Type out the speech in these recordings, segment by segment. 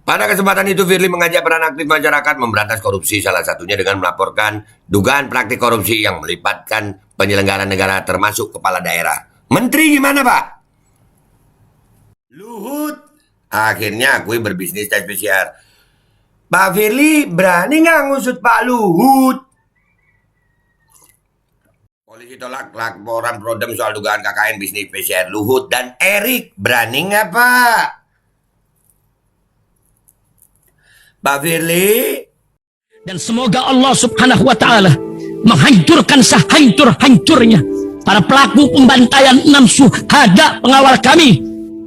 Pada kesempatan itu, Firly mengajak peran aktif masyarakat memberantas korupsi, salah satunya dengan melaporkan dugaan praktik korupsi yang melibatkan penyelenggara negara termasuk kepala daerah. Menteri gimana, Pak? Luhut akhirnya akui berbisnis tes PCR. Pak Firly berani nggak ngusut Pak Luhut? Polisi tolak laporan Prodem soal dugaan KKN bisnis PCR Luhut dan Erik. Berani nggak, Pak? Pak Firly? Dan semoga Allah subhanahu wa ta'ala menghancurkan sehancur-hancurnya para pelaku pembantaian 6 syuhada pengawal kami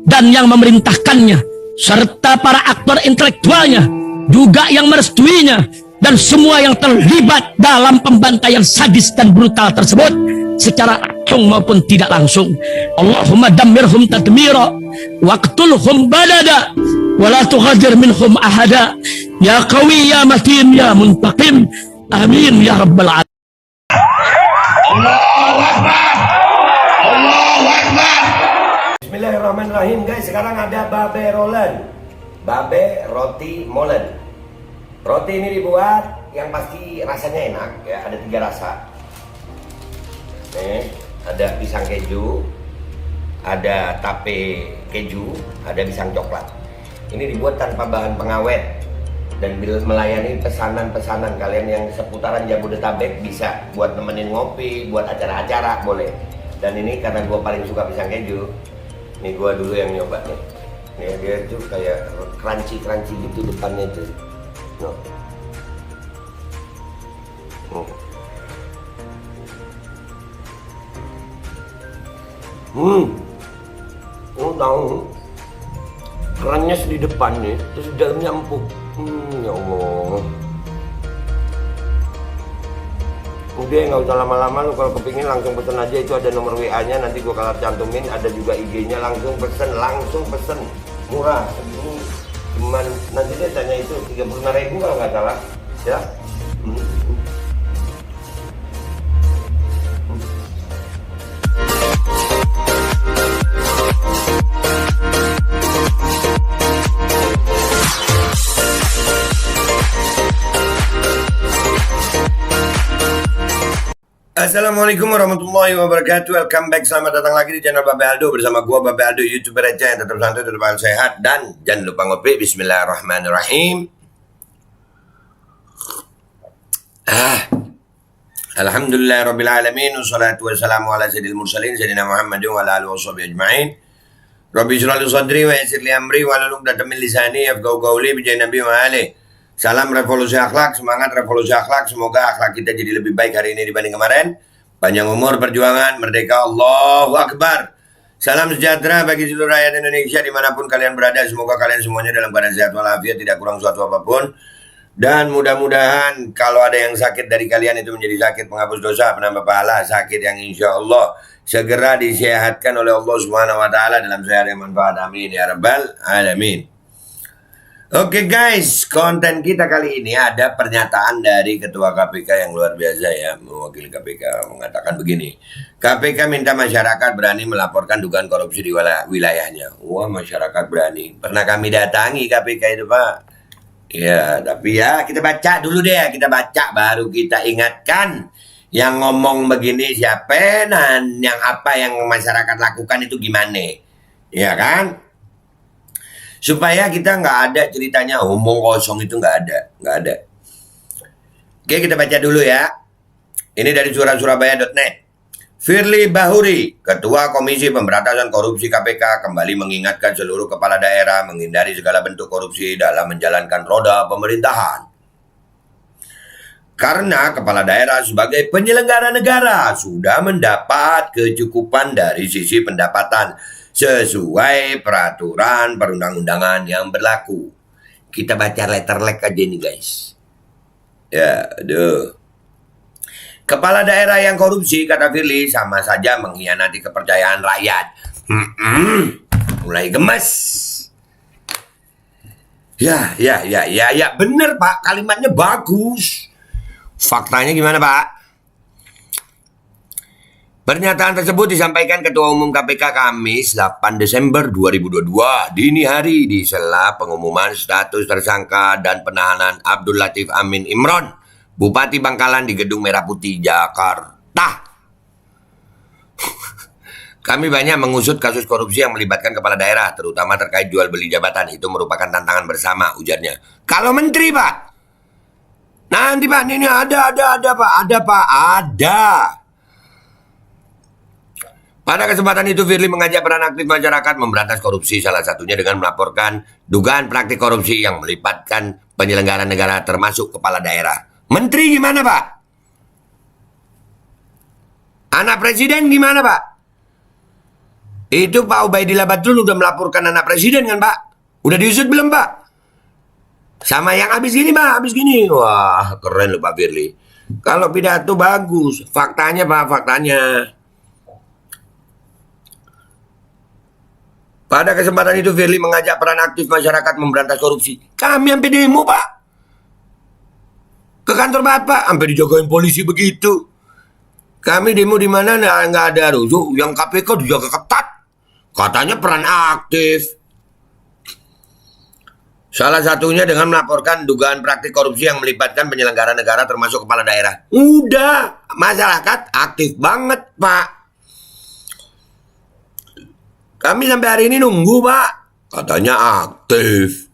dan yang memerintahkannya, serta para aktor intelektualnya juga yang merestuinya, dan semua yang terlibat dalam pembantaian sadis dan brutal tersebut secara langsung maupun tidak langsung. Allahumma dammirhum tadmira waqtulhum badada wala tughadir minhum ahada ya qawi ya matin ya muntaqim amin ya rabbal alamin. Allahu Akbar. Allahu Akbar. Bismillahirrahmanirrahim, guys. Sekarang ada babe rolen, babe roti molen. Roti ini dibuat yang pasti rasanya enak ya, ada 3 rasa. Nih, ada pisang keju, ada tape keju, ada pisang coklat. Ini dibuat tanpa bahan pengawet dan melayani pesanan-pesanan kalian yang seputaran Jabodetabek, bisa buat nemenin ngopi, buat acara-acara boleh. Dan ini karena gue paling suka pisang keju, nih gue dulu yang nyoba nih. Nih dia tuh kayak crunchy gitu depannya tuh. No. Tahu kerennya di depannya, terus di dalamnya empuk. Ya Allah. Udah nggak usah lama-lama, lu kalau kepingin langsung pesen aja, itu ada nomor WA-nya, nanti gua kalau cantumin, ada juga IG-nya, langsung pesen, murah. Segini cuman nanti dia tanya itu 35.000 kalau nggak salah ya. Assalamualaikum warahmatullahi wabarakatuh. Welcome back, selamat datang lagi di channel Babe Aldo bersama gua Babe Aldo, YouTuber aja yang tetap santai, tetap sehat, dan jangan lupa ngopi. Bismillahirrahmanirrahim. Alhamdulillahirabbil alamin, wassalatu wassalamu ala sayyidil mursalin sayyidina Muhammadin wa ala alihi washabihi ajmain. Rabbi shrah li sadri wa yassir li amri wa hlul 'uqdatam min lisani yafqahu qawli bi jahi nabi wa alihi. Salam revolusi akhlak, semangat revolusi akhlak. Semoga akhlak kita jadi lebih baik hari ini dibanding kemarin. Panjang umur, perjuangan, merdeka, Allahu Akbar. Salam sejahtera bagi seluruh rakyat Indonesia dimanapun kalian berada. Semoga kalian semuanya dalam keadaan sehat walafiat, tidak kurang suatu apapun. Dan mudah-mudahan kalau ada yang sakit dari kalian itu menjadi sakit penghapus dosa, penambah pahala, sakit yang insya Allah segera disehatkan oleh Allah Subhanahu Wa Taala dalam sehat yang manfaat. Amin ya rabbal alamin. Oke guys, konten kita kali ini ada pernyataan dari Ketua KPK yang luar biasa ya, mewakili KPK mengatakan begini. KPK minta masyarakat berani melaporkan dugaan korupsi di wilayahnya. Wah, masyarakat berani. Pernah kami datangi KPK itu, Pak. Ya, tapi ya kita baca dulu deh, kita baca baru kita ingatkan. Yang ngomong begini siapa dan yang apa yang masyarakat lakukan itu gimana. Ya kan? Supaya kita nggak ada ceritanya omong kosong, itu nggak ada. Oke, kita baca dulu ya. Ini dari suratsurabaya.net. Firly Bahuri, Ketua Komisi Pemberantasan Korupsi KPK, kembali mengingatkan seluruh kepala daerah menghindari segala bentuk korupsi dalam menjalankan roda pemerintahan. Karena kepala daerah sebagai penyelenggara negara sudah mendapat kecukupan dari sisi pendapatan sesuai peraturan perundang-undangan yang berlaku. Kita baca letterlek aja nih guys. Ya, aduh. Kepala daerah yang korupsi, kata Firly, sama saja mengkhianati kepercayaan rakyat. Mulai gemes. Ya, bener Pak, kalimatnya bagus. Faktanya gimana Pak? Pernyataan tersebut disampaikan Ketua Umum KPK Kamis 8 Desember 2022 dini hari di sela pengumuman status tersangka dan penahanan Abdul Latif Amin Imron, Bupati Bangkalan di Gedung Merah Putih, Jakarta. Kami banyak mengusut kasus korupsi yang melibatkan kepala daerah, terutama terkait jual beli jabatan. Itu merupakan tantangan bersama, ujarnya. Kalau menteri, Pak, nanti Pak, ini ada Pak. Pada kesempatan itu, Firly mengajak peran aktif masyarakat memberantas korupsi, salah satunya dengan melaporkan dugaan praktik korupsi yang melibatkan penyelenggara negara termasuk kepala daerah. Menteri gimana, Pak? Anak presiden gimana, Pak? Itu Pak Ubaidillah Badrun udah melaporkan anak presiden kan, Pak? Udah diusut belum, Pak? Sama yang habis gini, Pak, habis gini. Wah, keren loh Pak Firly. Kalau pidato bagus, faktanya, Pak, faktanya. Pada kesempatan itu, Firly mengajak peran aktif masyarakat memberantas korupsi. Kami sampai demo, Pak. Ke kantor Bapak, sampai dijagain polisi begitu. Kami demo di mana nggak ada rusuh, yang KPK dijaga ketat. Katanya peran aktif. Salah satunya dengan melaporkan dugaan praktik korupsi yang melibatkan penyelenggara negara termasuk kepala daerah. Udah, masyarakat aktif banget, Pak. Kami sampai hari ini nunggu, Pak. Katanya aktif.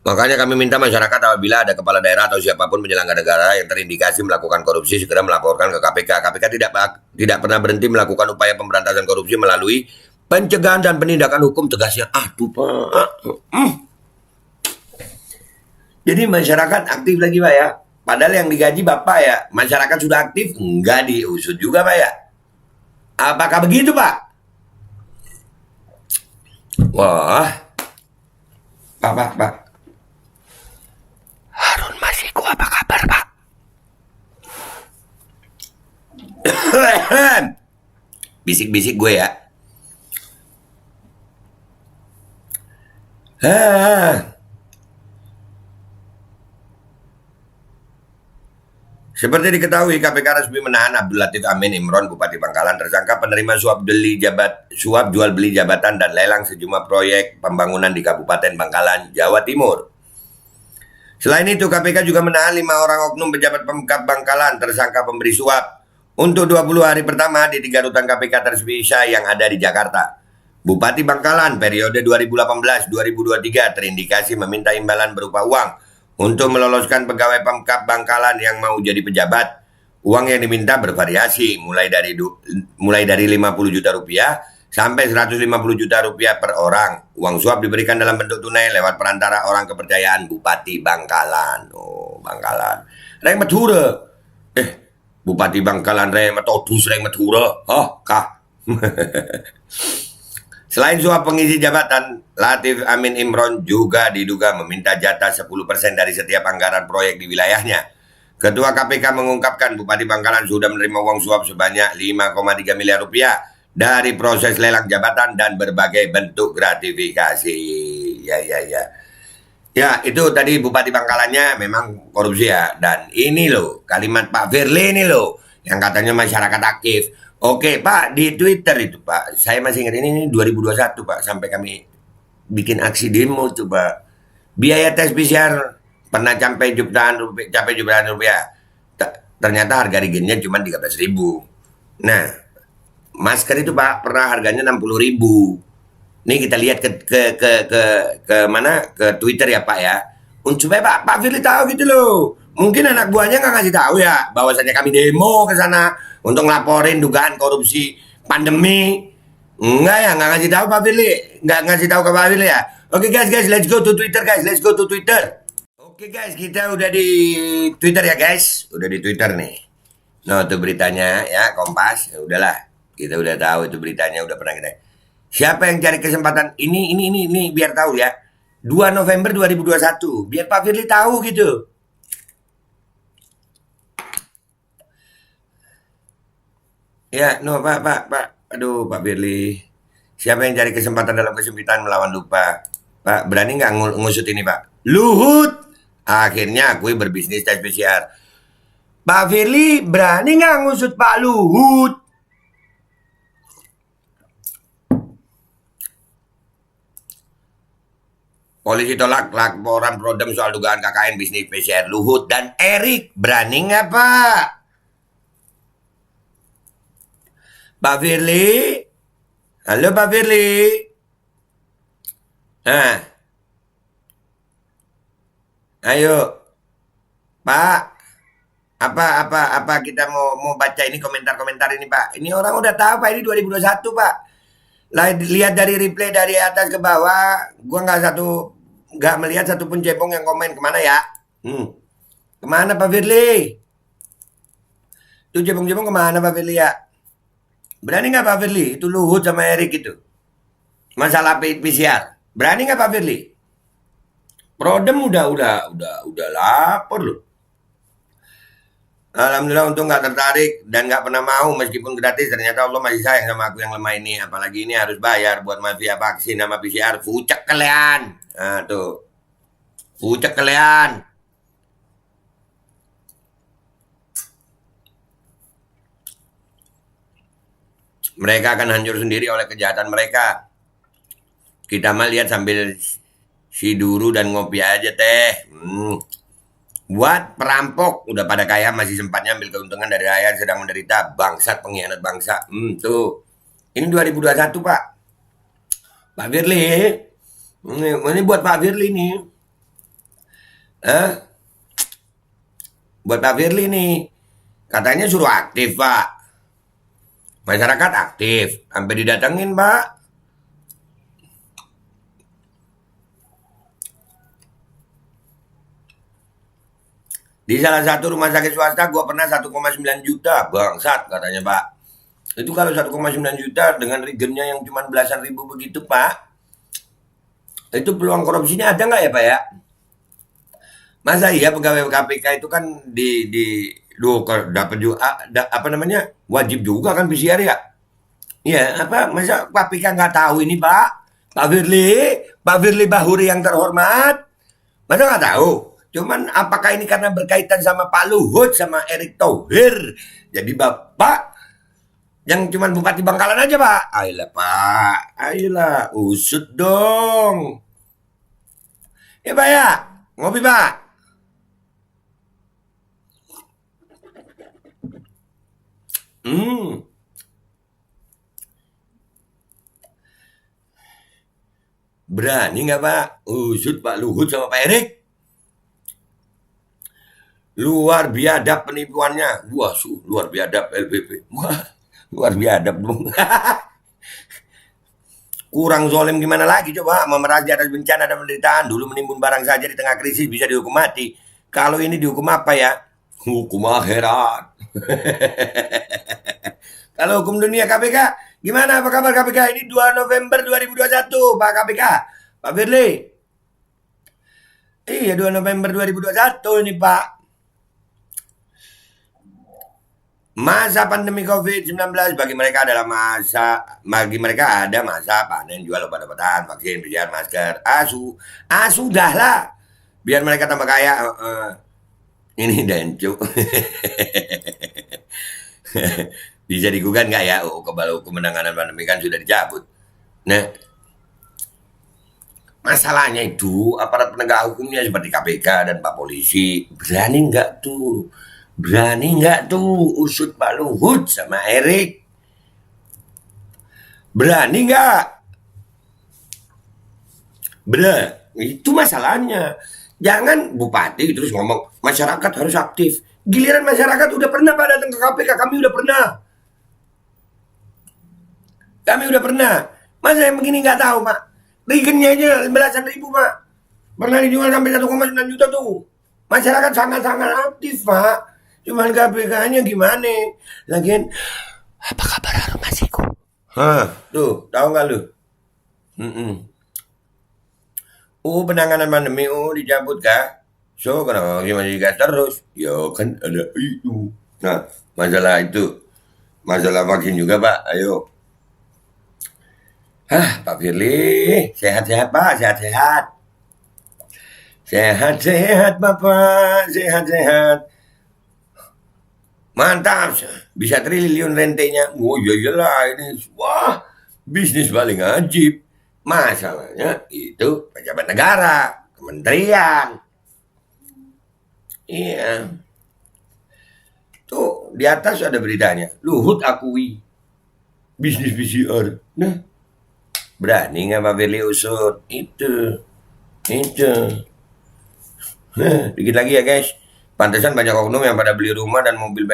Makanya kami minta masyarakat apabila ada kepala daerah atau siapapun penyelenggara negara yang terindikasi melakukan korupsi segera melaporkan ke KPK. KPK tidak pernah berhenti melakukan upaya pemberantasan korupsi melalui pencegahan dan penindakan hukum tegasnya. Aduh, Pak. Jadi masyarakat aktif lagi, Pak ya. Padahal yang digaji Bapak ya. Masyarakat sudah aktif, enggak diusut juga, Pak ya. Apakah begitu, Pak? Wah, Pak. Harun Masiku, apa kabar, Pak? Bisik-bisik gue ya. Seperti diketahui, KPK resmi menahan Abdul Latif Amin Imron, Bupati Bangkalan, tersangka penerima suap jual beli jabatan dan lelang sejumlah proyek pembangunan di Kabupaten Bangkalan, Jawa Timur. Selain itu, KPK juga menahan 5 orang oknum pejabat Pemkab Bangkalan tersangka pemberi suap untuk 20 hari pertama di 3 rutan KPK terpisah yang ada di Jakarta. Bupati Bangkalan periode 2018-2023 terindikasi meminta imbalan berupa uang untuk meloloskan pegawai Pemkab Bangkalan yang mau jadi pejabat. Uang yang diminta bervariasi, mulai dari 50 juta rupiah sampai 150 juta rupiah per orang. Uang suap diberikan dalam bentuk tunai lewat perantara orang kepercayaan Bupati Bangkalan. Oh, Bangkalan. Reng Madura. Bupati Bangkalan Reng Metodus Reng Madura. Oh, kah? Selain suap pengisi jabatan, Latif Amin Imron juga diduga meminta jatah 10% dari setiap anggaran proyek di wilayahnya. Ketua KPK mengungkapkan Bupati Bangkalan sudah menerima uang suap sebanyak 5,3 miliar rupiah dari proses lelang jabatan dan berbagai bentuk gratifikasi. Ya, itu tadi Bupati Bangkalannya memang korupsi ya. Dan ini loh, kalimat Pak Firly ini loh, yang katanya masyarakat aktif. Oke Pak, di Twitter itu Pak, saya masih ingat ini 2021 Pak, sampai kami bikin aksi demo tuh Pak. Biaya tes PCR pernah sampai jutaan rupiah. Ternyata harga regennya cuma 13.000. Nah, masker itu Pak pernah harganya 60.000. Nih kita lihat ke mana, ke Twitter ya Pak ya. Supaya Pak Firly tahu gitu loh. Mungkin anak buahnya nggak ngasih tahu ya, bahwasanya kami demo ke sana untuk ngelaporin dugaan korupsi pandemi. Enggak ya, nggak ngasih tahu Pak Firly, nggak ngasih tahu ke Pak Firly ya. Oke guys, let's go to Twitter guys, let's go to Twitter. Oke guys, kita udah di Twitter ya guys, udah di Twitter nih. Nah itu beritanya ya, Kompas, ya udahlah, kita udah tahu itu beritanya, udah pernah kita. Siapa yang cari kesempatan ini biar tahu ya. 2 November 2021, biar Pak Firly tahu gitu. Ya, no Pak. Aduh Pak Firly. Siapa yang cari kesempatan dalam kesempitan melawan lupa? Pak, berani nggak ngusut ini Pak? Luhut akhirnya akui berbisnis tes PCR. Pak Firly berani nggak ngusut Pak Luhut? Polisi tolak laporan Prodem soal dugaan KKN bisnis PCR Luhut dan Erik. Berani nggak Pak? Pak Firly? Halo Pak Firly? Nah, ayo Pak. Apa kita mau baca ini komentar-komentar ini Pak? Ini orang udah tahu Pak, ini 2021 Pak. Lihat dari replay dari atas ke bawah, gua nggak melihat satupun cebong yang komen. Kemana ya? Kemana Pak Firly? Tuh cebong-cebong kemana Pak Firly ya? Berani nggak Pak Firly? Itu Luhut sama Erik itu. Masalah PCR. Berani nggak Pak Firly? Prodem udah lapor loh. Alhamdulillah untung nggak tertarik dan nggak pernah mau meskipun gratis. Ternyata Allah masih sayang sama aku yang lemah ini. Apalagi ini harus bayar buat mafia vaksin sama PCR. Fucek kalian. Nah tuh. Fucek kalian. Mereka akan hancur sendiri oleh kejahatan mereka. Kita mah lihat sambil si duru dan ngopi aja teh. Buat perampok udah pada kaya masih sempatnya ambil keuntungan dari rakyat sedang menderita. Bangsat, pengkhianat bangsa. Tuh. Ini 2021 Pak. Pak Firly. Ini buat Pak Firly nih. Buat Pak Firly nih. Katanya suruh aktif Pak. Masyarakat aktif. Sampai didatengin Pak. Di salah satu rumah sakit swasta gue pernah 1,9 juta. Bangsat katanya Pak. Itu kalau 1,9 juta dengan regennya yang cuma belasan ribu begitu Pak. Itu peluang korupsinya ada nggak ya Pak ya? Masa iya pegawai KPK itu kan dapat juga apa namanya? Wajib juga kan PCR ya? Iya, masa KPK nggak tahu ini Pak? Pak Firly Bahuri yang terhormat. Masa nggak tahu? Cuman apakah ini karena berkaitan sama Pak Luhut sama Erick Thohir? Jadi Bapak yang cuman Bupati Bangkalan aja Pak. Ayolah Pak, ayolah usut dong. Ya Pak ya, ngopi Pak. Berani nggak Pak usut Pak Luhut sama Pak Erik? Luar biadab penipuannya. Wah, luar biadab LPP. Wah, luar biadab dong. Kurang zolim gimana lagi coba? Memeras di atas bencana dan penderitaan. Dulu menimbun barang saja di tengah krisis bisa dihukum mati. Kalau ini dihukum apa ya? Hukum akhirat. Kalau hukum dunia KPK, gimana apa kabar KPK? Ini 2 November 2021, Pak KPK. Pak Firly. Iya, 2 November 2021 ini Pak. Masa pandemi COVID-19 bagi mereka ada masa panen jual obat-obatan, vaksin, PCR, masker. Sudahlah. Biar mereka tambah kaya. Ini Dencu. Bisa digugat nggak ya? Kebal hukum penanganan pandemi kan sudah dicabut. Nah, masalahnya itu aparat penegak hukumnya seperti KPK dan Pak Polisi berani nggak tuh usut Pak Luhut sama Erik? Berani nggak? Itu masalahnya. Jangan bupati terus ngomong masyarakat harus aktif. Giliran masyarakat udah pernah Pak datang ke KPK, kami udah pernah. Masa yang begini nggak tahu Pak? Regennya aja belasan ribu Pak. Pernah dijual sampai 1,9 juta tuh. Masyarakat sangat-sangat aktif Pak. Cuman KPK-nya gimana? Lagian, apa kabar Harun Masiku? Tuh, tahu nggak lu? Penanganan pandemi dicabut kah? So, kenapa masih gas terus? Ya kan ada itu. Nah, masalah vaksin juga Pak, ayo. Pak Firly, sehat-sehat Pak, sehat-sehat. Sehat-sehat Bapak, sehat-sehat. Mantap, bisa triliun rentenya. Oh iya iyalah ini, wah bisnis paling ajib. Masalahnya itu pejabat negara, kementerian. Iya. Tuh di atas ada beritanya. Luhut akui bisnis PCR. Nah, berani nggak Pak Firly usut? Itu. Dikit lagi ya guys. Pantesan banyak oknum yang pada beli rumah dan mobil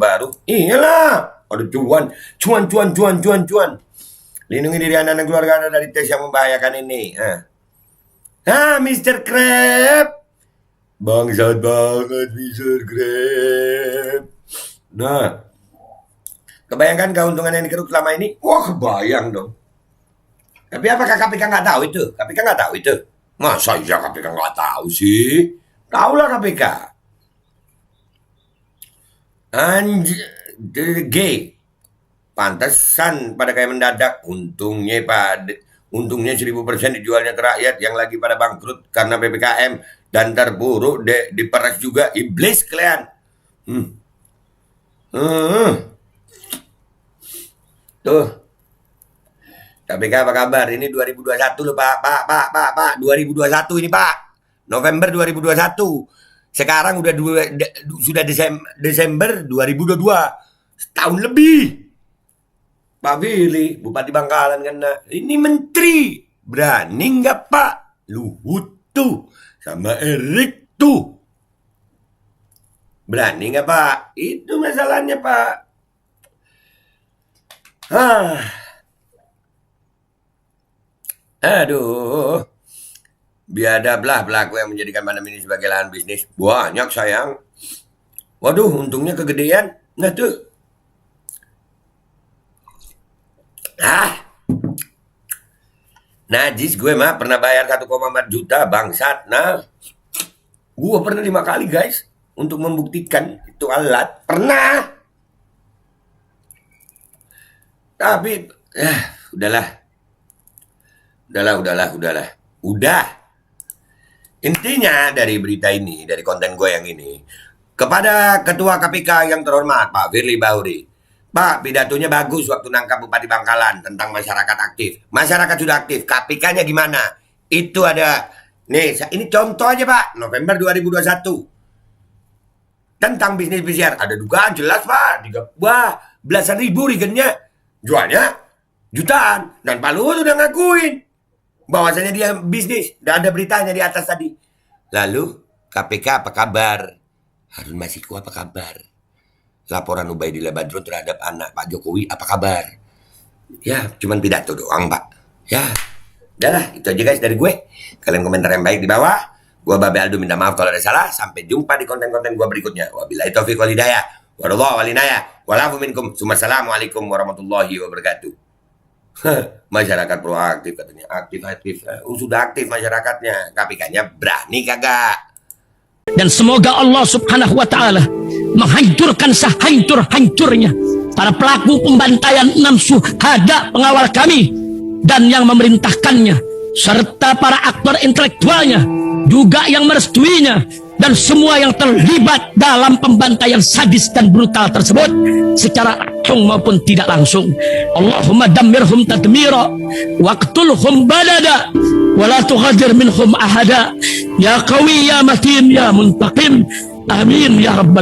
baru. Iyalah, ada cuan. Lindungi diri Anda dan keluarga Anda dari tes yang membahayakan ini. Mr. Krab. Bangsat banget Mr. Krab. Nah, kebayangkan keuntungan yang dikeruk selama ini? Wah, kebayang dong. Tapi apakah KPK nggak tahu itu? KPK nggak tahu itu? Masa iya KPK nggak tahu sih? Tahulah KPK. Gay. Pantesan pada kayak mendadak. Untungnya 1000% dijualnya ke rakyat yang lagi pada bangkrut karena PPKM. Dan terburuk diperas juga iblis kalian. Tuh. KPK apa kabar? Ini 2021 loh Pak. 2021 ini Pak. November 2021. Sekarang sudah Desember 2022. Setahun lebih. Pak Firly, Bupati Bangkalan kena. Ini menteri. Berani nggak Pak? Luhut tuh. Sama Erik tuh. Berani nggak Pak? Itu masalahnya Pak. Aduh. Biadablah pelaku yang menjadikan pandemi ini sebagai lahan bisnis. Banyak sayang. Waduh, untungnya kegedean. Nah tuh. Najis gue mah pernah bayar 1,4 juta bangsat. Nah, gue pernah 5 kali guys untuk membuktikan itu alat. Pernah. Tapi Udah. Intinya dari berita ini, dari konten gue yang ini, kepada Ketua KPK yang terhormat Pak Firly Bahuri. Pak, pidatonya bagus waktu nangkap Bupati Bangkalan tentang masyarakat aktif. Masyarakat sudah aktif, KPK-nya gimana? Itu ada, nih ini contoh aja Pak, November 2021. Tentang bisnis PCR, ada dugaan jelas Pak, belasan ribu regennya, jualnya jutaan. Dan Pak Luhut udah ngakuin bahwasanya dia bisnis, dan ada beritanya di atas tadi. Lalu, KPK apa kabar? Harun Masiku apa kabar? Laporan Ubaidillah Badrun terhadap anak Pak Jokowi apa kabar? Ya, cuman pidato doang Pak. Ya, udahlah, itu aja guys dari gue. Kalian komentar yang baik di bawah. Gue Babe Aldo minta maaf kalau ada salah. Sampai jumpa di konten-konten gue berikutnya. Wabillahi taufiq wal hidayah. Wallahu walinaya. Walafu minkum. Assalamualaikum warahmatullahi wabarakatuh. Masyarakat proaktif katanya. Aktif. Sudah aktif masyarakatnya. KPK-nya berani kagak? Dan semoga Allah subhanahu wa ta'ala menghancurkan sehancur-hancurnya para pelaku pembantaian 6 syuhada pengawal kami dan yang memerintahkannya, serta para aktor intelektualnya juga yang merestuinya, dan semua yang terlibat dalam pembantaian sadis dan brutal tersebut secara langsung maupun tidak langsung. Allahumma dammirhum tadmira waqtulhum balada wala tughadir minhum ahada ya qawi ya matin ya muntaqim amin ya rabbal